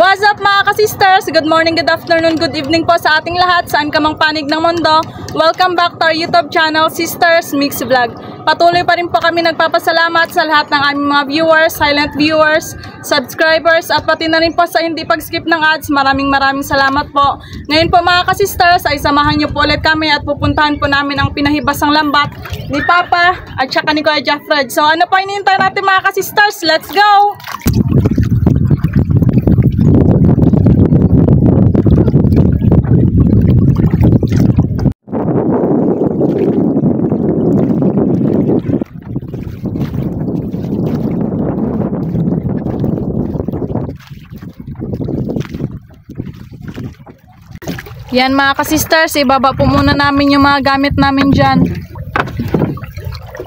What's up mga ka-sisters? Good morning, good afternoon, good evening po sa ating lahat, saan ka mang panig ng mundo. Welcome back to our YouTube channel, Sisters Mix Vlog. Patuloy pa rin po kami nagpapasalamat sa lahat ng aming mga viewers, silent viewers, subscribers, at pati na rin po sa hindi pag-skip ng ads. Maraming salamat po. Ngayon po mga ka-sisters ay samahan niyo po ulit kami at pupuntahan po namin ang pinahibasang lambat ni Papa at saka ni Kuya Jeffred. So ano pa hinihintay natin mga ka-sisters? Let's go! Yan mga ka-sisters, ibaba po muna namin yung mga gamit namin dyan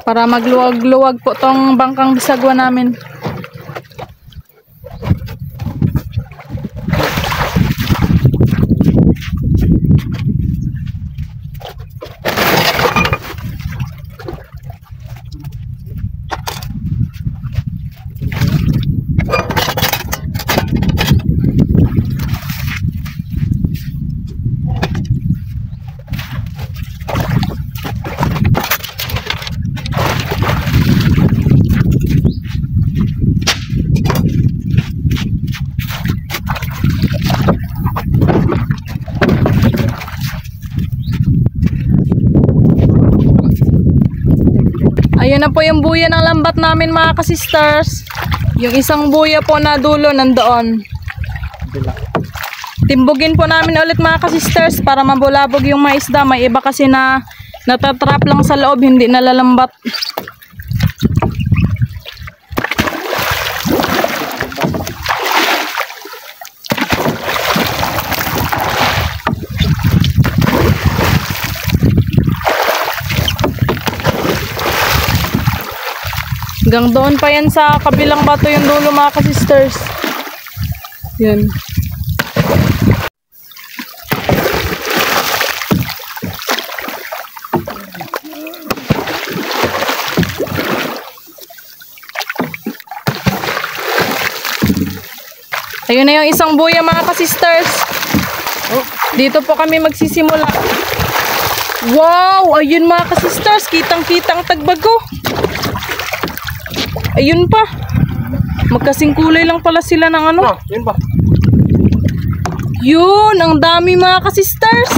para magluwag-luwag po tong bangkang bisagwa namin. Ayun na po yung buya ng lambat namin mga ka-sisters. Yung isang buya po na dulo nandoon. Timbugin po namin ulit mga ka-sisters para mabulabog yung mga isda. May iba kasi na natatrap lang sa loob, hindi nalalambat. Hanggang doon pa yan sa kabilang bato yung dulo mga ka-sisters. Yan. Ayun na yung isang buya mga ka-sisters. Dito po kami magsisimula. Wow! Ayun mga ka-sisters, kitang-kitang tagbago. Ayun pa. Magkasing kulay lang pala sila ng ano. Yun pa. Yun, ang dami mga ka-sisters.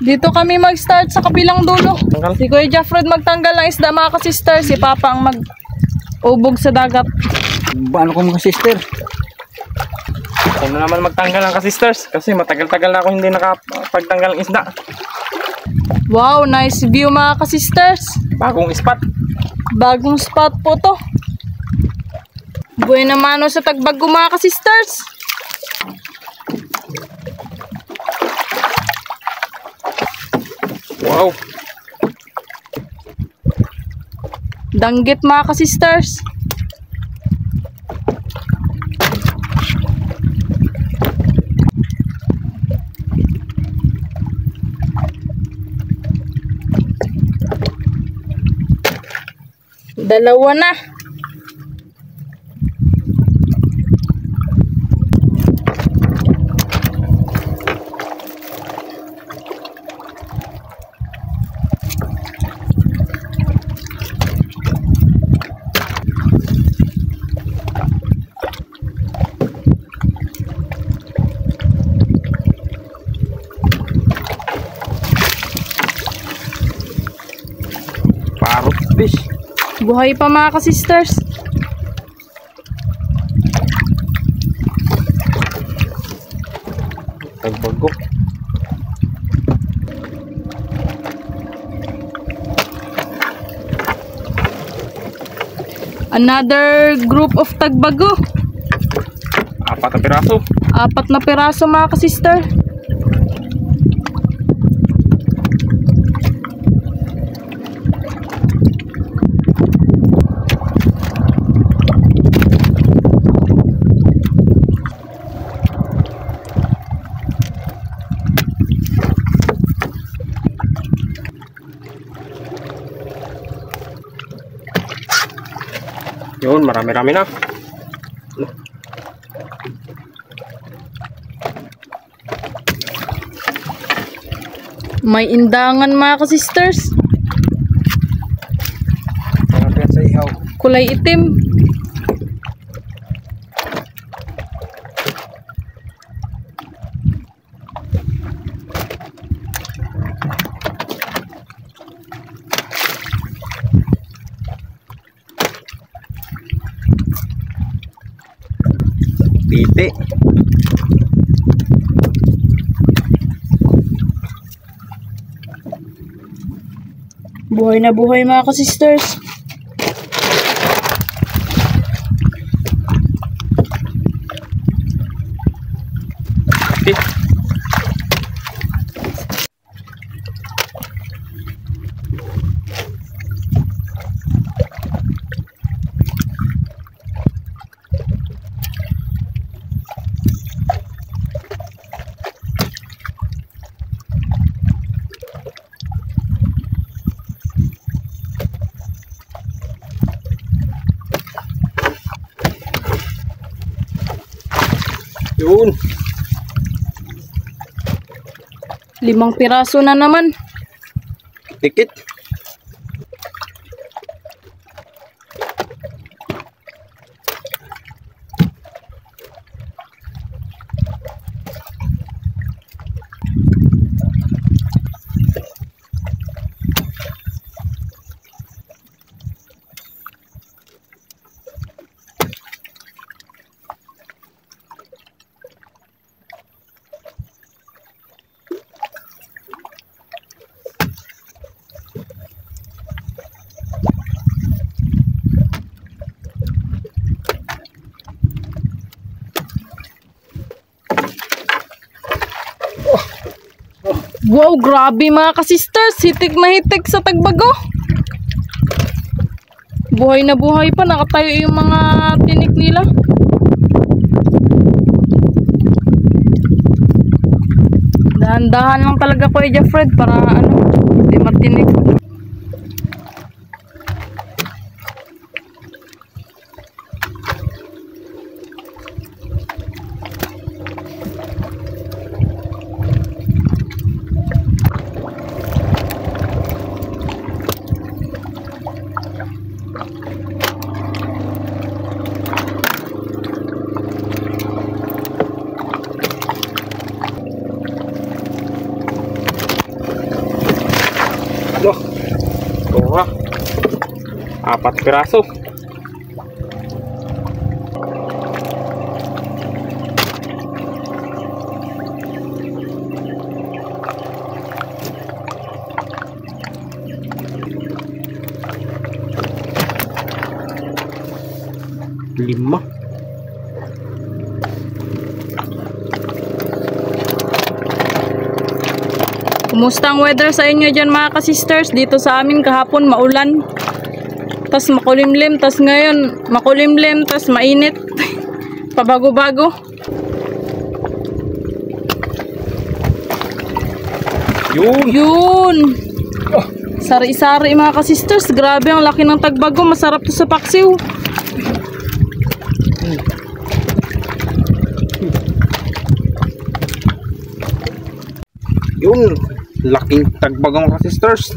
Dito kami mag-start sa kabilang dulo. Si Kuya Jeffred magtanggal ng isda mga ka-sisters. Si Papa ang mag-ubog sa dagat. Ano ko mga sister? Ano naman magtanggal ng ka-sisters? Kasi matagal-tagal na ako hindi nakapagtanggal ng isda. Wow, nice view mga ka-sisters. Bagong spot. Bagong spot po to. Buhay naman sa tagbago mga ka-sisters. Wow. Danggit mga ka-sisters. Dalawa na. Parrot fish. Buhay pa mga ka-sisters. Tagbago. Another group of tagbago. 4 na piraso. 4 na piraso mga ka-sister. Yun, marami-rami na. May indangan mga ka-sisters. Sarap yan sa ihaw. Kulay itim. Piti. Buhay na buhay mga ka-sisters. Piti. Yun. 5 piraso na naman. Dikit. Wow, grabe mga ka-sisters. Hitik na hitik sa Tagbago. Buhay na buhay pa. Nakatayo yung mga tinik nila. Dahan-dahan lang talaga ko Fred para hindi matinik. Loh. Tora. 4 piraso. Lima. Kumusta ang weather sa inyo dyan mga ka-sisters? Dito sa amin kahapon maulan. Tas makulimlim. Tas ngayon makulimlim. Tas mainit. Pabago-bago. Yun. Sari-sari mga ka-sisters. Grabe ang laki ng Tagbago. Masarap to sa paksiw. Yun. Laking Tagbago mga sisters.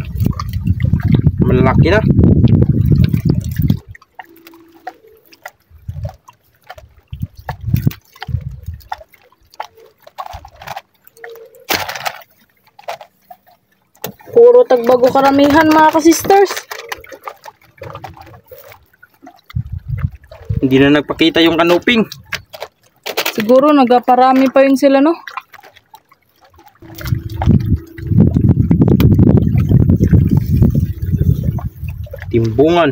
Malaki na. Puro Tagbago karamihan mga ka-sisters. Hindi na nagpakita yung kanuping. Siguro nagaparami pa yun sila, no? Timbungan.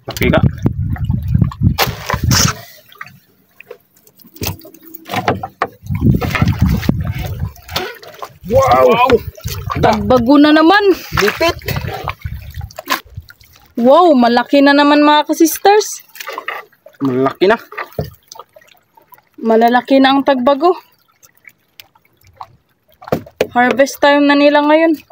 Laki ka. Wow! Tagbago na naman. Lipit! Wow, malaki na naman mga ka-sisters. Malaki na. Malalaki na ang tagbago. Harvest time na nila ngayon.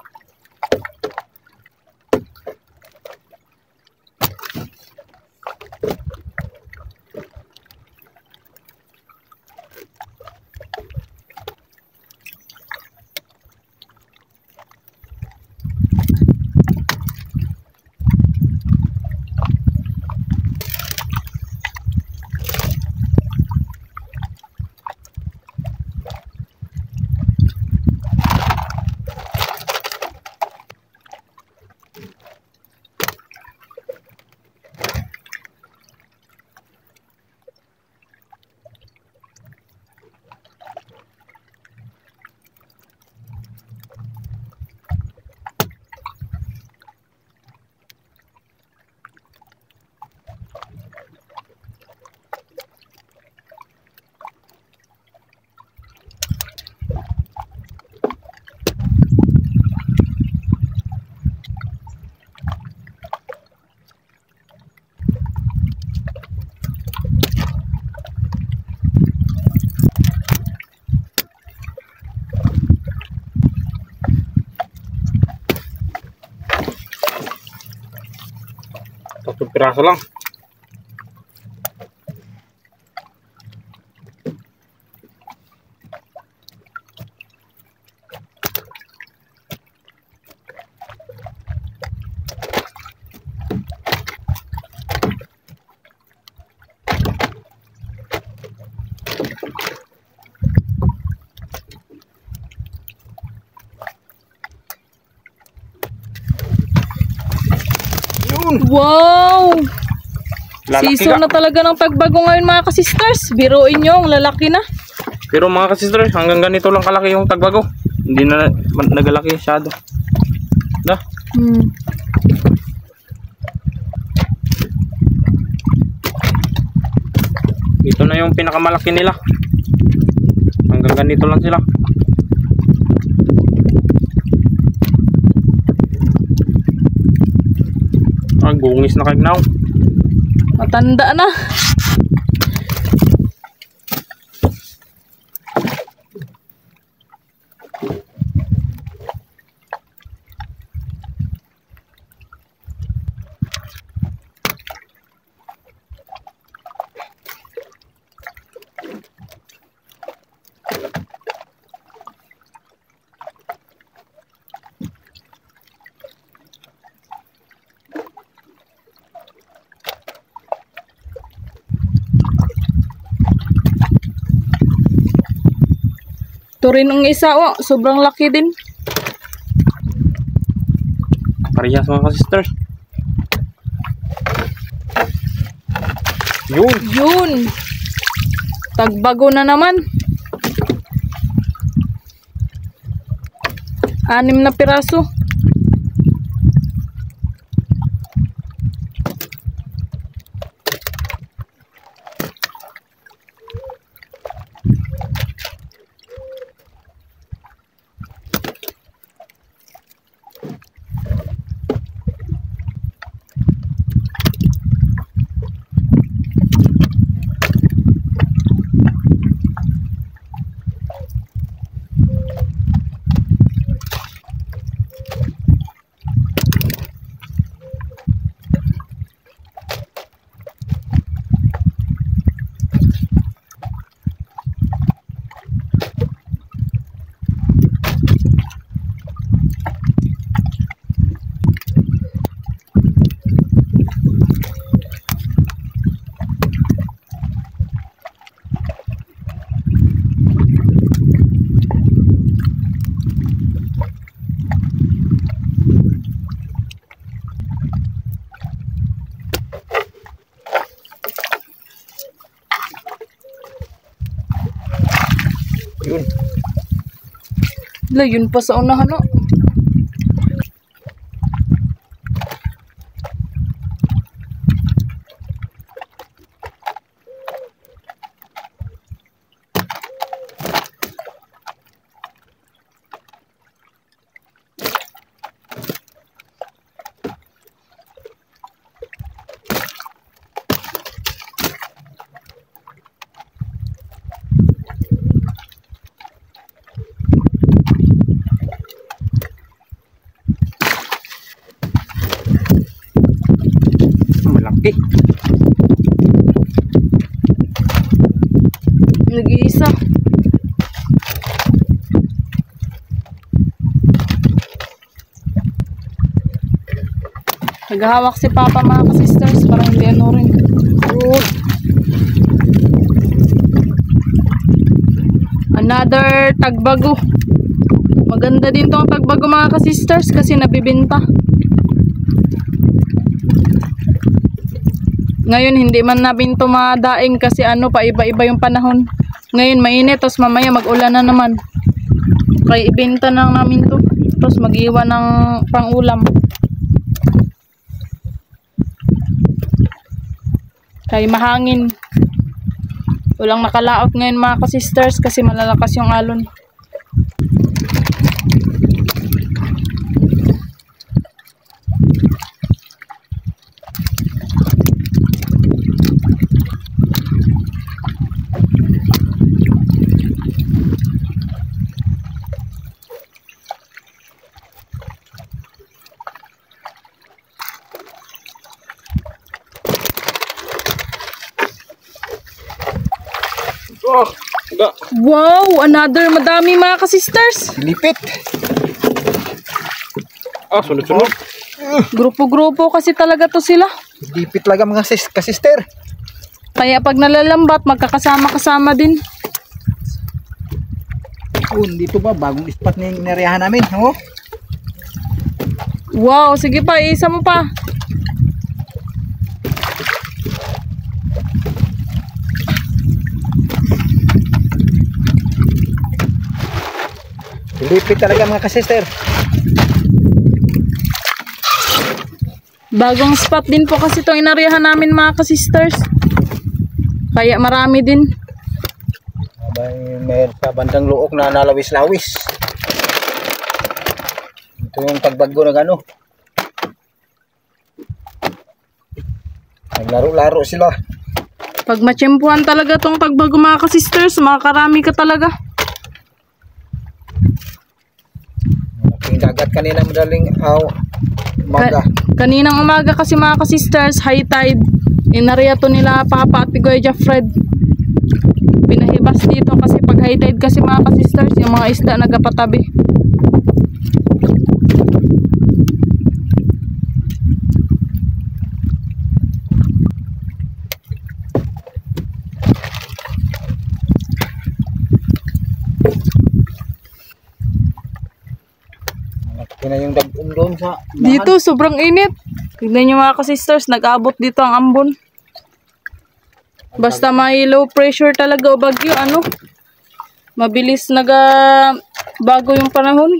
Tatlong piraso lang. Wow! Lalaki Season ka. na talaga ng pagbago ngayon mga kasisters. Biruin nyo, ang lalaki na. Pero mga kasisters, hanggang ganito lang kalaki yung tagbago. Hindi na nagalaki masyado. Da. Ito na yung pinakamalaki nila. Hanggang ganito lang sila. Gungis na kagnaw. Matanda na. Ito rin ang isa, oh, sobrang laki din. Parehas mga ka-sisters. Yun. Yun. Tagbago na naman. 6 na piraso. Yun. Yun pa sa unahan, no? Naghahawak si Papa mga ka-sisters para hindi ano rin. Another tagbago. Maganda din tong tagbago mga ka-sisters kasi nabibinta. Ngayon hindi man namin ito madaing kasi ano pa iba-iba yung panahon. Ngayon mainit tapos mamaya mag-ulan na naman. Kaya ibenta na namin to. Tapos mag-iwan ng pang-ulam. Kaya mahangin. Walang nakalaot ngayon mga ka-sisters kasi malalakas yung alon. Oh, ga. Wow! Another madami mga ka-sisters. Lipit. Sunod-sunod. Grupo-grupo kasi talaga to sila. Lipit talaga mga kasister. Kaya pag nalalambat, magkakasama-kasama din. Dito ba? Bagong spot na yung inariyahan namin. Oh. Wow! Sige pa, isa mo pa. Lipit talaga mga kasister. Bagong spot din po kasi itong inariyahan namin mga ka-sisters. Kaya marami din. May sa bandang luok na nalawis-lawis. Ito yung pagbago na gano. Naglaro-laro sila. Pag matsyempuhan talaga itong pagbago mga ka-sisters, makakarami ka talaga. Malaking dagat kanina madaling umaga. Kaninang umaga kasi mga ka-sisters, high tide. Inariya to nila Papa at Tigoy Jeffred. Pinahibas dito kasi pag high tide kasi mga ka-sisters, yung mga isda nagapatabi. Kaya yung dagom doon sa bahan. Dito sobrang init. Tignan nyo mga ka-sisters, nag-abot dito ang ambon. Basta may low pressure talaga o bagyo, ano, mabilis bago yung panahon.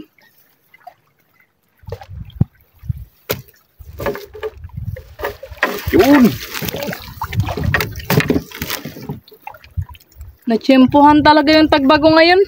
Yun. Natsyempuhan talaga yung tagbago ngayon.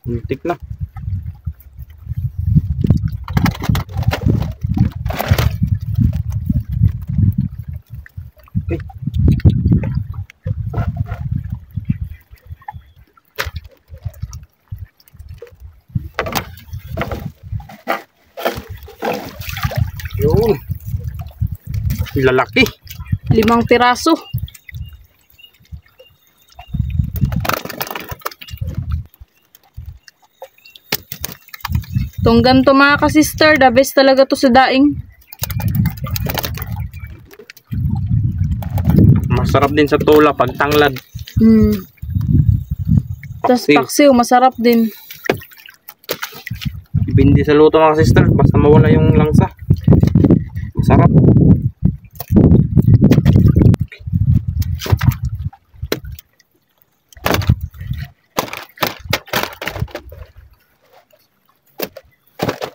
Muntik na. Okay. Yun. Lalaki. 5 piraso. Itong ganito mga ka-sister, the best talaga to sa daing. Masarap din sa tula pag tanglad. Tapos paksiw, masarap din. Ibindi sa luto mga sister, basta mawala yung langsa. Masarap.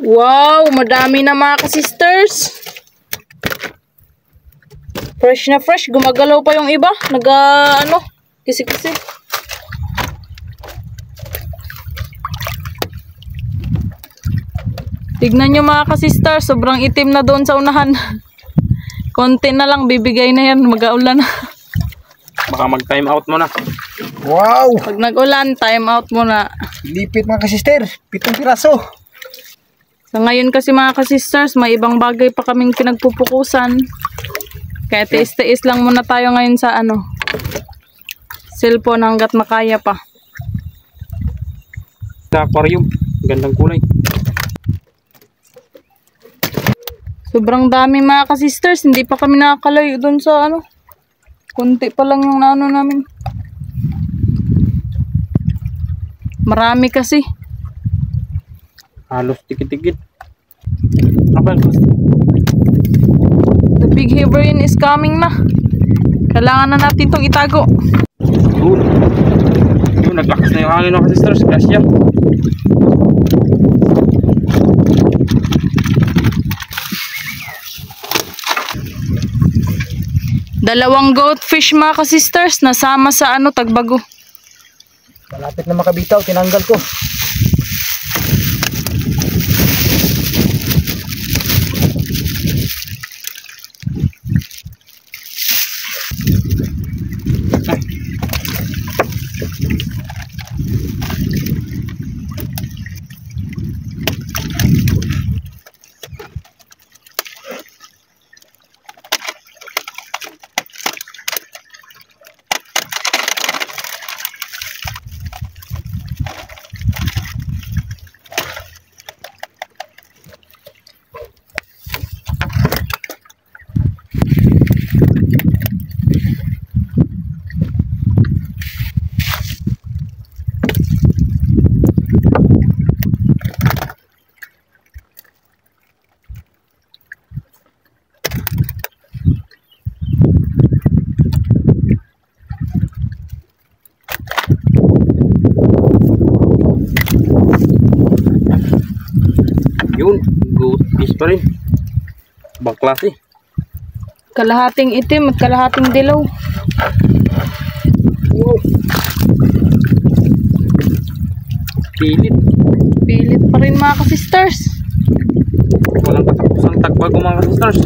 Wow, madami na mga ka-sisters. Fresh na fresh, gumagalaw pa yung iba. Kisi-kisi. Tignan nyo mga ka-sisters, sobrang itim na doon sa unahan. Konti na lang, bibigay na yan, mag-aulan na. Baka mag-time out mo na. Wow! Pag nag-ulan, time out muna. Lipit mga kasister. 7 piraso. So ngayon kasi mga ka-sisters, may ibang bagay pa kaming pinagpupukusan. Kaya tiis-tiis lang muna tayo ngayon sa cellphone hanggat makaya pa. Sa aquarium. Gandang kulay. Sobrang dami mga ka-sisters, hindi pa kami nakakalayo doon sa Kunti pa lang yung namin. Marami kasi. Halos tikit-tikit. The big heaverin is coming na. Kailangan na natin itong itago. Yun, naglakas na yung hangin mga sisters. Kasya. Dalawang goldfish mga ka-sisters, nasama sa tagbago. Malapit na makabitaw, tinanggal ko. Yun, good fish pa rin. Ibang klase. Kalahating itim at kalahating dilaw. Pilit. Pilit pa rin mga ka-sisters. Walang katapusang tagbago mga sisters.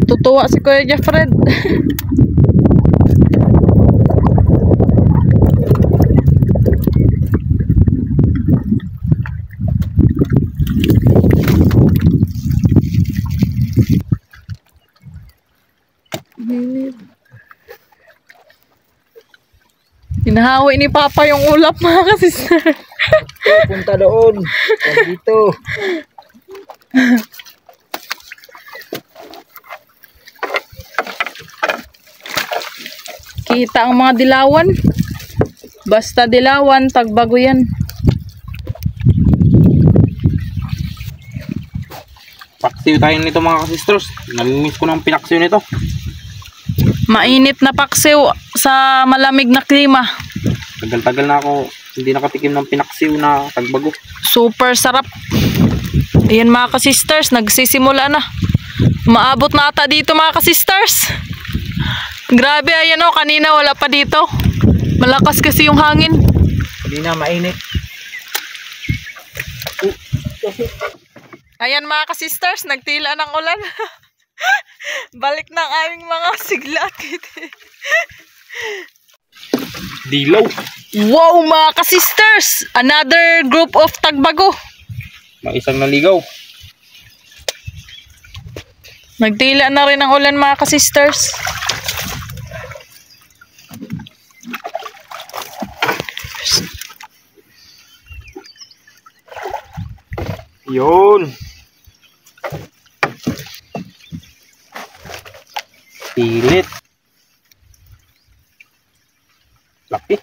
Tutuwa si Kuya Jeffred. Hinahawi ni Papa yung ulap mga ka-sister. Punta doon. Dito. Kita ang mga dilawan. Basta dilawan, tagbago yan. Paksiw tayo nito mga sisters. Namimiss ko ng pinaksiw nito. Mainit na paksiw sa malamig na klima. Tagal-tagal na ako hindi nakatikim ng pinaksiw na tagbago. Super sarap. Ayan mga ka-sisters, nagsisimula na. Maabot na ata dito mga ka-sisters. Grabe, ayan kanina wala pa dito. Malakas kasi yung hangin. Hindi na mainit. Ayan mga ka-sisters, nagtila ng ulan. Balik ng aming mga siglat. Dilaw. Wow mga ka-sisters! Another group of tagbago. May isang naligaw. Nagtila na rin ang ulan mga ka-sisters. Yun. Pilit. Laki.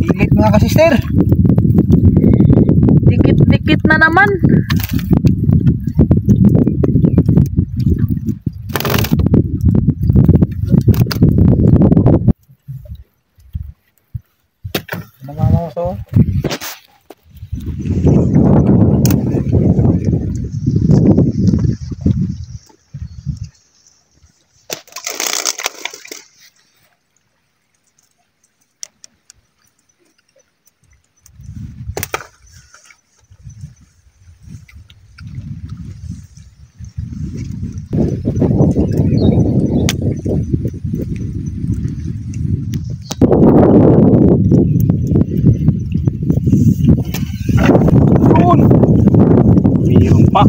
Pilit mga kasister. Dikit-dikit na naman. Tapos oh. Mayroon pa.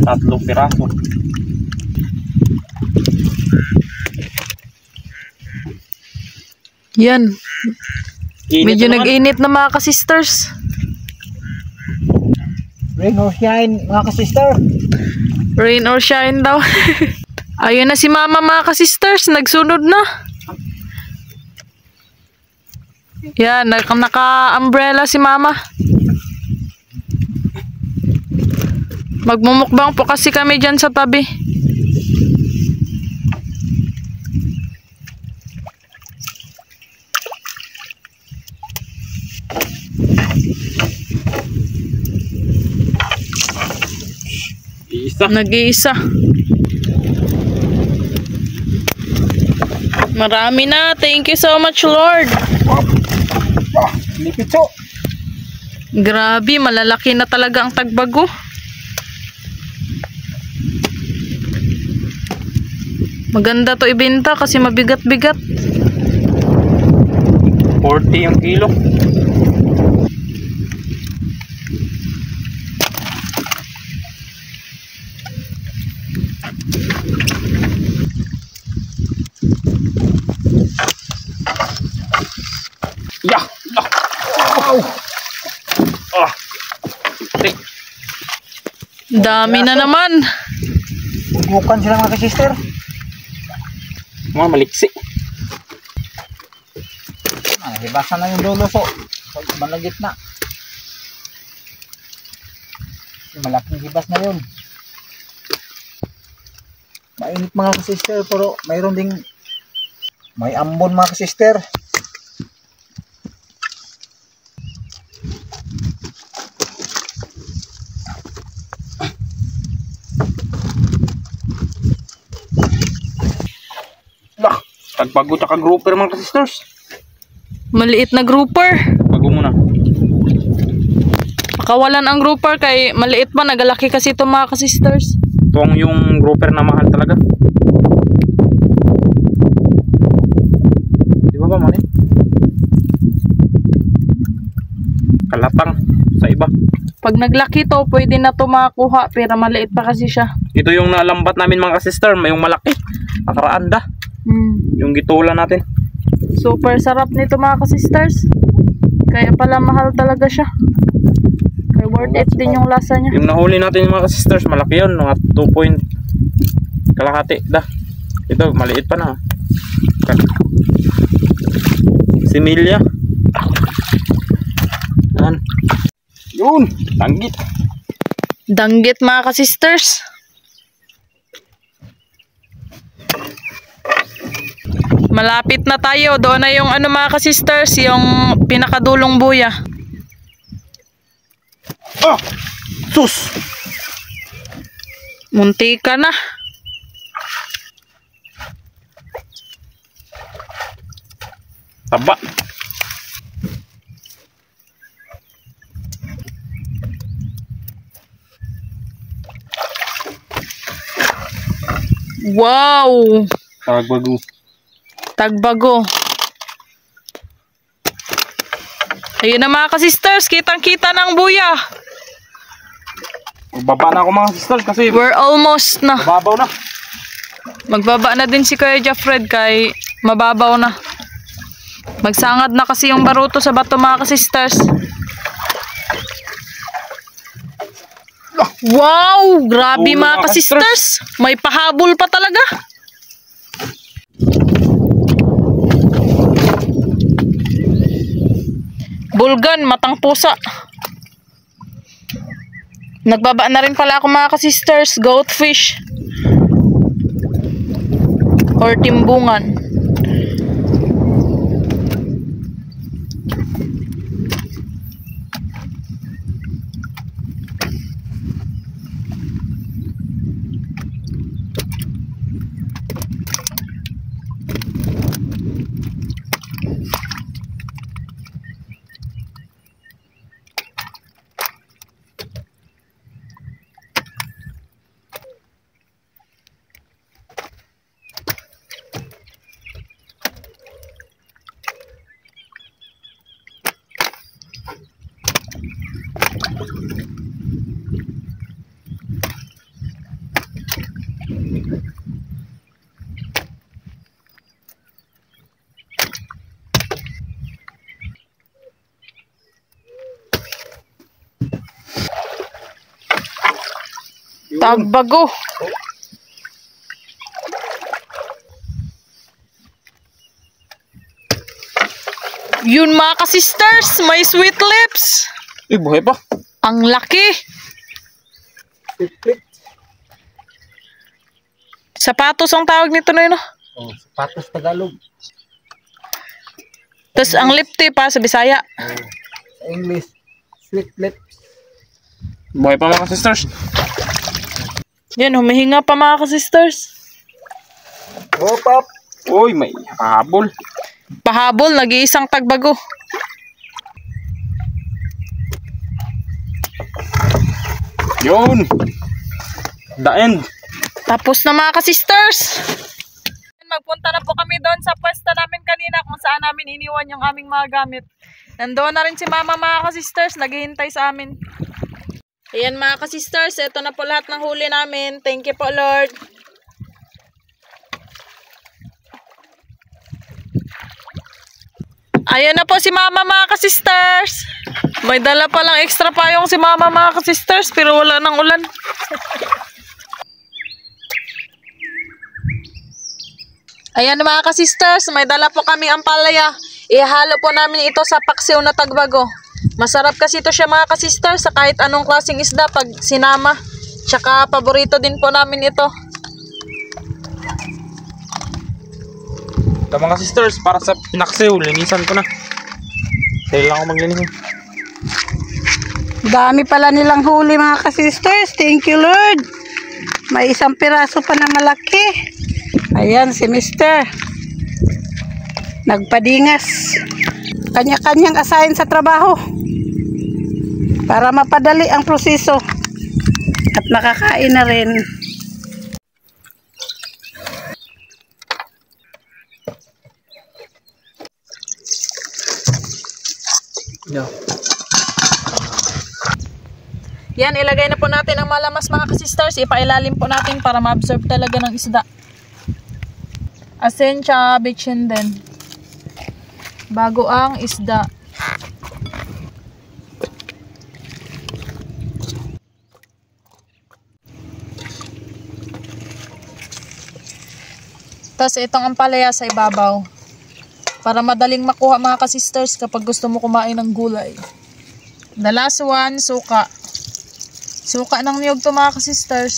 3 piraso. Yan. Init Medyo na naman. nag-init na mga ka-sisters. Rain or shine, mga ka-sister. Rain or shine daw. Ayun na si mama mga ka-sisters. Nagsunod na. Yan. Naka-umbrella si mama. Magmumukbang po kasi kami dyan sa tabi. Isa. Nag-iisa. Marami na. Thank you so much, Lord. Lipitso. Grabe, malalaki na talaga ang tagbago. Maganda to ibenta kasi mabigat-bigat. 40 yung kilo. Yeah. Wow. Ah. Tik. Dami na naman. Bukan sila mga ka-sister. Mga maliksi. Hibasan na yung dulo so. Pag malagit na. Malaking hibas na yun. Mainit mga ka-sister pero mayroon ding may ambon mga ka-sister. Lah, tagbago tsaka grouper mga ka-sisters. Maliit na grouper. Bago muna. Pakawalan ang grouper kay maliit pa. Nagalaki kasi ito mga ka-sisters. Itong yung grouper na mahal talaga. Di ba mani? Kalatang sa iba. Pag naglaki to, pwede na to makakuha. Pero maliit pa kasi siya. Ito yung nalambat namin mga ka-sister. May yung malaki. Nakaraan da. Yung gitula natin. Super sarap nito mga ka-sisters. Kaya pala mahal talaga siya. Kaya worth it din yung lasa niya. Yung nahuli natin mga ka-sisters, malaki yun. Mga 2 point kalahati da. Ito, maliit pa na. Similya. Yan. Yun, tanggit. Danggit mga ka-sisters. Malapit na tayo. Doon na yung ano mga ka-sisters, yung pinakadulong buya. Ah! Sus! Munti ka na. Taba. Wow! Tagbago. Tagbago. Ayun na mga ka-sisters, kitang-kita ng buya. Baba na ako mga sisters kasi We're almost na. mababaw na. Magbaba na din si Kuya Jeffred kay mababaw na. Magsangad na kasi yung baruto sa bato mga ka-sisters. Wow! Grabe Ulo, mga mga ka-sisters. May pahabol pa talaga. Bulgan, matang pusa. Nagbaba na rin pala ako mga ka-sisters. Goatfish. Or timbungan. Tagbago. Yun mga ka-sisters, may sweet lips. Buhay pa. Ang laki. Flip. Sapatos ang tawag nito na yun. Oh, sapatos Tagalog. Tapos ang lip tip pa sa Bisaya. Oh, sa English, sweet lips. Buhay pa mga sisters. Yan, humihinga pa mga ka-sisters. Oh, pop. Uy, may habol. Pahabol, nag-iisang tagbago. Yun. The end. Tapos na mga ka-sisters. Magpunta na po kami doon sa pwesto namin kanina kung saan namin iniwan yung aming mga gamit. Nandoon na rin si mama mga ka-sisters, naghihintay sa amin. Ayan mga ka-sisters, ito na po lahat ng huli namin. Thank you po Lord. Ayan na po si mama mga ka-sisters. May dala palang extra payong si mama mga ka-sisters pero wala nang ulan. Ayan mga ka-sisters, may dala po kami ang palaya. Ihalo po namin ito sa paksiw na tagbago. Masarap kasi ito siya mga ka-sisters sa kahit anong klaseng isda pag sinama. Tsaka paborito din po namin ito. Ito mga sisters, para sa pinaksiw, linisan ko na. Dahil lang ako maglinis. Dami pala nilang huli mga ka-sisters. Thank you Lord. May isang piraso pa na malaki. Ayan si Mister. Nagpadingas. Kanya-kanyang assign sa trabaho. Para mapadali ang proseso. At makakain na rin. Yan, ilagay na po natin ang malamas mga ka-sisters. Ipailalim po natin para ma-absorb talaga ng isda. Asin tsaka bitchin din. Bago ang isda. Tapos itong ampalaya sa ibabaw. Para madaling makuha mga ka-sisters kapag gusto mo kumain ng gulay. The last one, suka. Suka ng niyog to mga ka-sisters.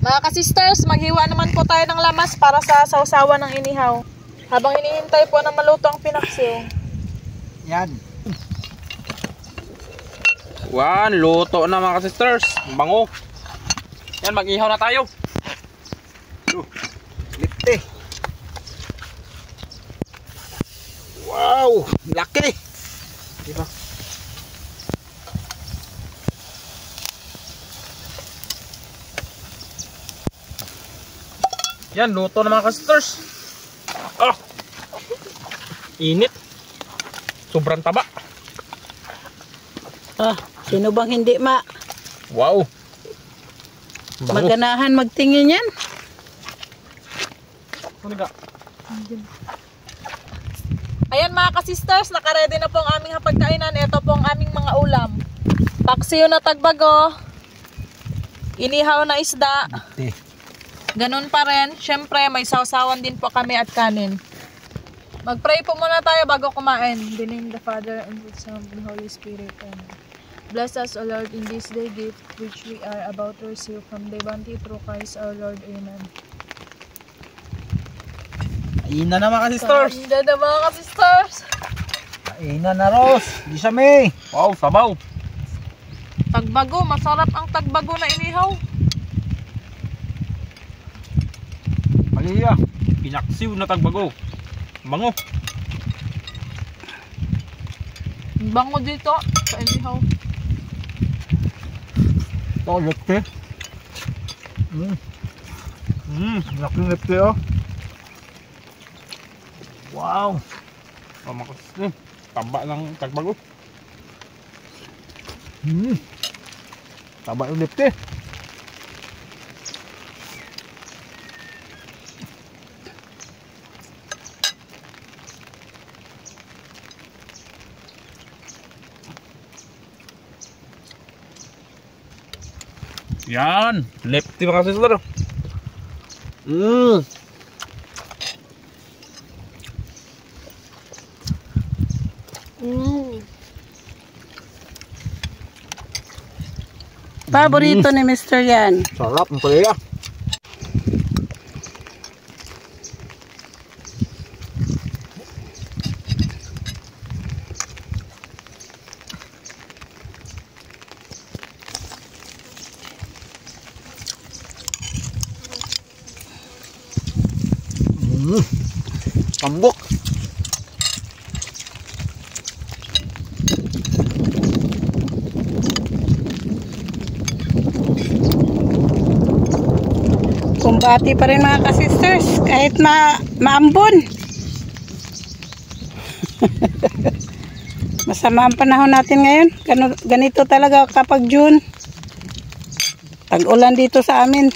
Mga ka-sisters, maghiwa naman po tayo ng lamas para sa sausawan ng inihaw. Habang hinihintay po na maluto ang pinaksiw. Yan. Wan, luto na mga sisters. Bango. Yan, mag-ihaw na tayo. Lipte. Wow, laki. Diba? Yan, luto na mga sisters. Ah! Init. Sobrang taba. Sino bang hindi Wow. Bango. maganahan magtingin yan? Ayan mga ka-sisters, nakaredy na po ang aming hapagkainan. Ito po ang aming mga ulam. Paksiw na tagbago. Inihaw na isda. Lipte. Ganun pa rin. Siyempre, may sausawan din po kami at kanin. Mag-pray po muna tayo bago kumain. In the name of the Father and the Son and the Holy Spirit. Amen. Bless us, O Lord, in this day gift which we are about to receive from the bounty through Christ our Lord. Amen. Kainan na mga sisters. Kain na mga ka-sisters. Kainan na Ros. Gisame. Wow, sabaw. Tagbago, masarap ang tagbago na inihaw. Palaya. Pinaksiw na tagbago. Bango. Bango dito sa inihaw. Ito, lipte. Laking lipte oh. Wow. Taba ng tagbago. Taba ng lipte. Yan, lefty mga sister. Paborito ni Mr. yan. Sarap ang palaya. Tambok. Kumbati pa rin mga ka-sisters kahit maambon. Masama ang panahon natin ngayon. Ganito talaga kapag June. Tag-ulan dito sa amin.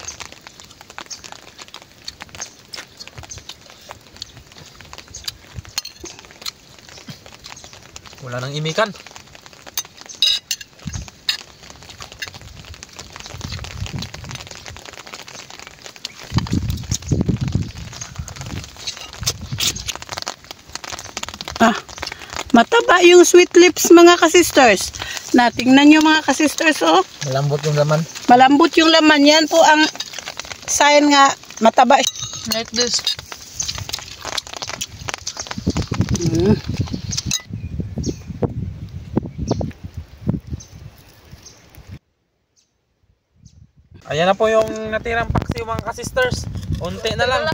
Wala nang imikan. Mataba yung sweet lips mga ka-sisters. Natingnan nyo mga ka-sisters, oh. Malambot yung laman. Malambot yung laman. Yan po ang sign nga mataba. Like this. Ayan na po yung natirang paksiw mga ka-sisters. Unti na lang.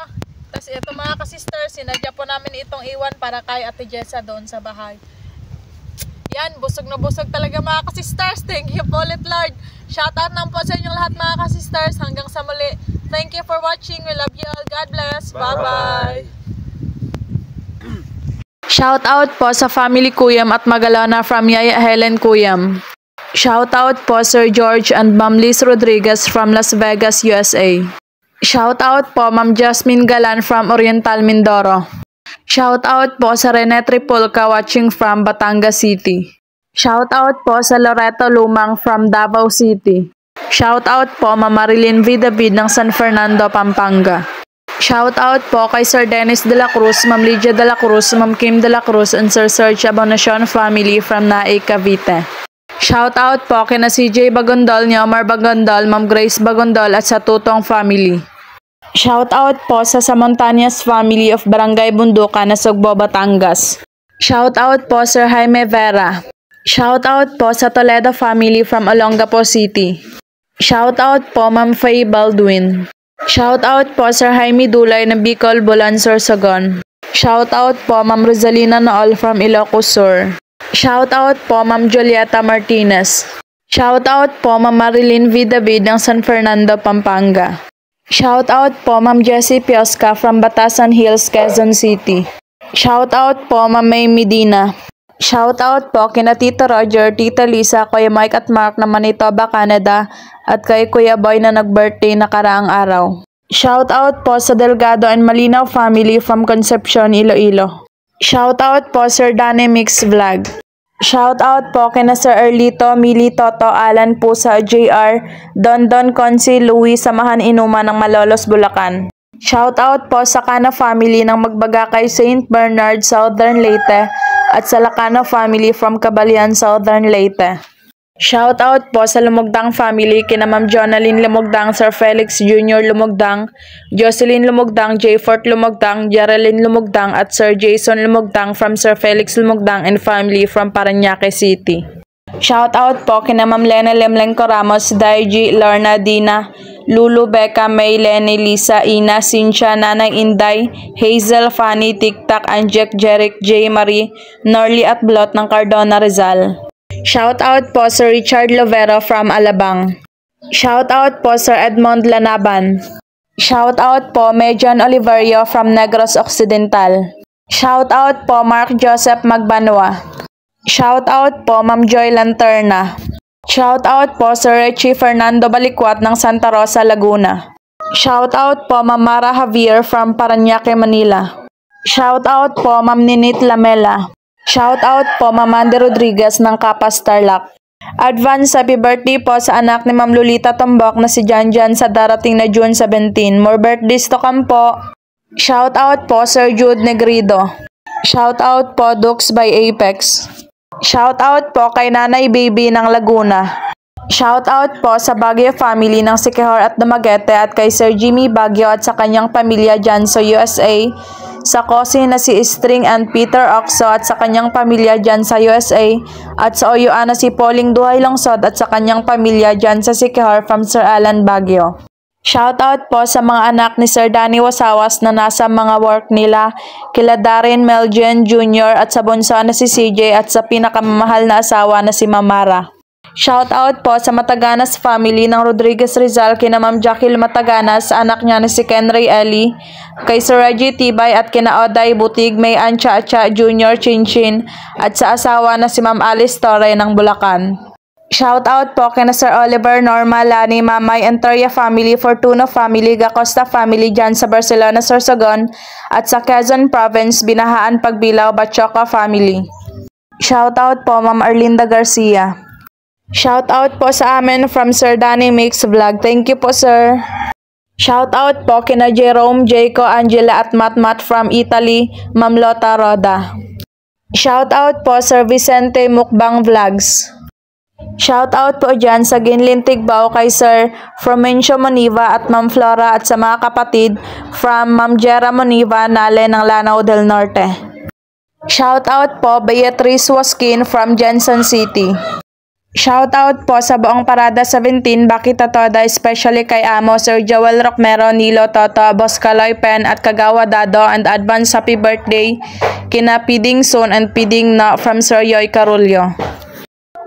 Tapos ito mga ka-sisters, sinadya po namin itong iwan para kay Ate Jessa doon sa bahay. Yan, busog na busog talaga mga ka-sisters. Thank you po ulit, Lord. Shoutout naman po sa inyong lahat mga ka-sisters. Hanggang sa muli. Thank you for watching. We love you all. God bless. Bye-bye. Shoutout po sa family Kuyam at Magalona from Yaya Helen Kuyam. Shoutout po Sir George and Ma'am Liz Rodriguez from Las Vegas, USA. Shoutout po Ma'am Jasmine Galan from Oriental Mindoro. Shoutout po sa Rene Tripolca watching from Batangas City. Shoutout po sa Loreto Lumang from Davao City. Shoutout po Ma'am Marilyn V. David ng San Fernando, Pampanga. Shoutout po kay Sir Dennis de la Cruz, Ma'am Lydia de la Cruz, Ma'am Kim de la Cruz, and Sir Serge Abonacion family from Naik, Cavite. Shoutout po kina CJ Bagondol, Neomar Bagondol, Ma'am Grace Bagondol at sa Tutong family. Shoutout po sa Samontanias family of Barangay Bundukan, Nasugbo, Batangas. Shoutout po Sir Jaime Vera. Shoutout po sa Toledo family from Olongapo City. Shoutout po Ma'am Faye Baldwin. Shoutout po Sir Jaime Dulay ng Bicol, Bulan, Sorsogon. Shoutout po Ma'am Rosalina Nool from Ilocos Sur. Shoutout po Ma'am Julieta Martinez. Shoutout po Ma'am Marilyn V. David ng San Fernando, Pampanga. Shoutout po Ma'am Jessie Piosca from Batasan Hills, Quezon City. Shoutout po Ma'am May Medina. Shoutout po kina Tito Roger, Tita Lisa, Kuya Mike at Mark na Manitoba, Canada at kay Kuya Boy na nag-birthday nakaraang araw. Shoutout po sa Delgado and Malinaw family from Concepcion, Iloilo. Shoutout po Sir Danny Mix Vlog. Shoutout po kina Sir Erlito, Mili, Toto, Alan Pusa, JR, Don Consi, Louie, Samahan Inuman ng Malolos, Bulacan. Shoutout po sa Cano family ng Magbagakay, St. Bernard, Southern Leyte at sa Lacano family from Cabalian, Southern Leyte. Shoutout po sa Lumugdang family kina Ma'am Jonalyn Lumugdang, Sir Felix Jr. Lumugdang, Jocelyn Lumugdang, J. Fort Lumugdang, Jerilyn Lumugdang at Sir Jason Lumugdang from Sir Felix Lumugdang and family from Parañaque City. Shoutout po kina Ma'am Lena Lemlenco Ramos, Daiji, Lorna, Dina, Lulu, Becca, May, Lenny, Lisa, Ina, Cynthia, Nanay Inday, Hazel, Fanny, Tiktak, Anjek, Jeric, J. Marie, Norly at Blot ng Cardona, Rizal. Shoutout po Sir Richard Lovero from Alabang. Shoutout po Sir Edmond Lanaban. Shoutout po Mejan Oliverio from Negros Occidental. Shoutout po Mark Joseph Magbanwa. Shoutout po Ma'am Joy Lanterna. Shoutout po Sir Richie Fernando Balikwat ng Santa Rosa, Laguna. Shoutout po Ma'am Mara Javier from Parañaque, Manila. Shoutout po Ma'am Ninit Lamela. Shoutout po Ma'am Mandy Rodriguez ng Kapas, Tarlac. Advance happy birthday po sa anak ni Ma'am Lolita Tombok na si Janjan sa darating na June 17. More birthdays to come po. Shoutout po Sir Jude Negrido. Shoutout po Dukes by Apex. Shoutout po kay Nanay Baby ng Laguna. Shoutout po sa Baguio family ng Siquijor at Dumaguete at kay Sir Jimmy Baguio at sa kanyang pamilya dyan sa USA. Sa Kosi na si String and Peter Oxo at sa kanyang pamilya dyan sa USA. At sa Oyuan na si Pauling Duhay Longsod at sa kanyang pamilya dyan sa Siquijor from Sir Alan Baguio. Shoutout po sa mga anak ni Sir Danny Wasawas na nasa mga work nila, kila Darren Melgen Jr. at sa bunso na si CJ at sa pinakamamahal na asawa na si Mamara. Shoutout po sa Mataganas family ng Rodriguez Rizal kina Ma'am Jackie Mataganas, anak niya na si Kenray Eli, kay Sir Reggie Tibay at kina Oday Butig, May Ancha Acha Jr. Chinchin at sa asawa na si Ma'am Alice Torre ng Bulacan. Shoutout po kina Sir Oliver, Norma, Lani, Mamay, Antoria family, Fortuno family, Gacosta family dyan sa Barcelona, Sorsogon at sa Quezon Province, Binahaan, Pagbilao, Bachoca family. Shoutout po Ma'am Arlinda Garcia. Shoutout po sa amin from Sir Danny Mix Vlog. Thank you po sir. Shoutout po kina Jerome, Jayco, Angela at Matmat from Italy, Ma'am Lota Roda. Shoutout po Sir Vicente Mukbang Vlogs. Shoutout po dyan sa Ginlin Tigbao kay Sir Fromencio Moniva at Ma'am Flora at sa mga kapatid from Ma'am Jera Moniva, Nale ng Lanao del Norte. Shoutout po Beatrice Waskin from Jensen City. Shoutout po sa buong Parada 17, Bakita Toda, especially kay Amo, Sir Joel Rocmero, Nilo Toto, Boss Kaloy Pen at Kagawa Dado, and advance happy birthday kina Piding Soon and Piding No from Sir Yoy Carullo.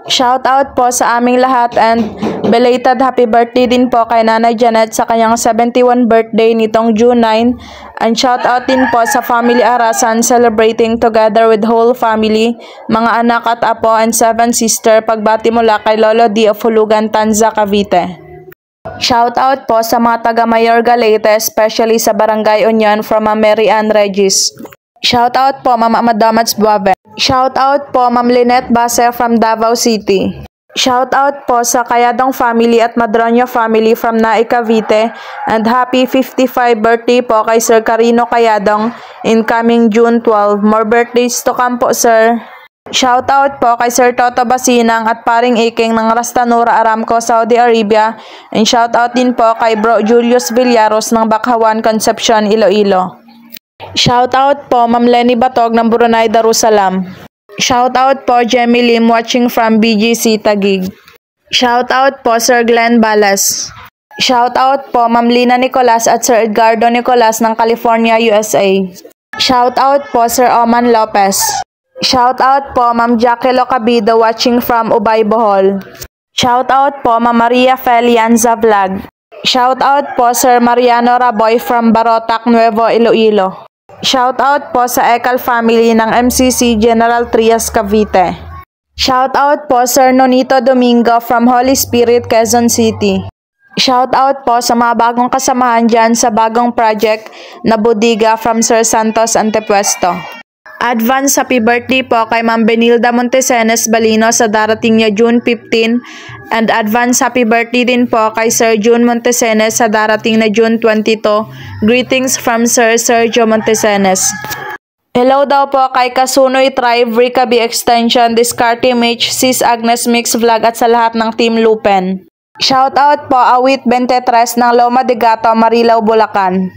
Shoutout po sa aming lahat and belated happy birthday din po kay Nanay Janet sa kanyang 71 birthday nitong June 9. And shoutout din po sa Family Arasan celebrating together with whole family, mga anak at apo and 7 sister, pagbati mula kay Lolo D of Hulugan, Tanza, Cavite. Shoutout po sa mga taga Mayorga Leyte, especially sa Barangay Union from Mary Ann Regis. Shoutout po Ma'am Amadamats Buabe. Shoutout po Ma'am Lynette Base from Davao City. Shoutout po sa Kayadong family at Madronio family from Naik, Cavite. And happy 55 birthday po kay Sir Carino Kayadong incoming June 12. More birthdays to come po sir. Shoutout po kay Sir Toto Basinang at Paring Iking ng Rastanura Aramco, Saudi Arabia. And shoutout din po kay Bro Julius Villaros ng Bakhawan, Concepcion, Iloilo. Shoutout po Ma'am Lenny Batog ng Brunei, Darussalam. Shoutout po Jemmy Lim watching from BGC Taguig. Shoutout po Sir Glenn Balas. Shoutout po Ma'am Lina Nicolas at Sir Edgardo Nicolas ng California, USA. Shoutout po Sir Oman Lopez. Shoutout po Ma'am Jackie Locabido watching from Ubay, Bohol. Shoutout po Ma'am Maria Felianza Vlog. Shoutout po Sir Mariano Raboy from Barotac, Nuevo Iloilo. Shoutout po sa Ekal family ng MCC General Trias, Cavite. Shoutout po Sir Nonito Domingo from Holy Spirit, Quezon City. Shoutout po sa mga bagong kasamahan dyan sa bagong project na Bodega from Sir Santos Antepuesto. Advance happy birthday po kay Ma'am Benilda Montesenes Balino sa darating niya June 15. And advance happy birthday din po kay Sir June Montesenes sa darating na June 22. Greetings from Sir Sergio Montesenes. Hello daw po kay Kasunoy Tribe, Rica B Extension, Discarte Mitch, Sis Agnes Mix Vlog at sa lahat ng Team Lupen. Shoutout po Awit 23 ng Loma de Gato, Marilao, Bulacan.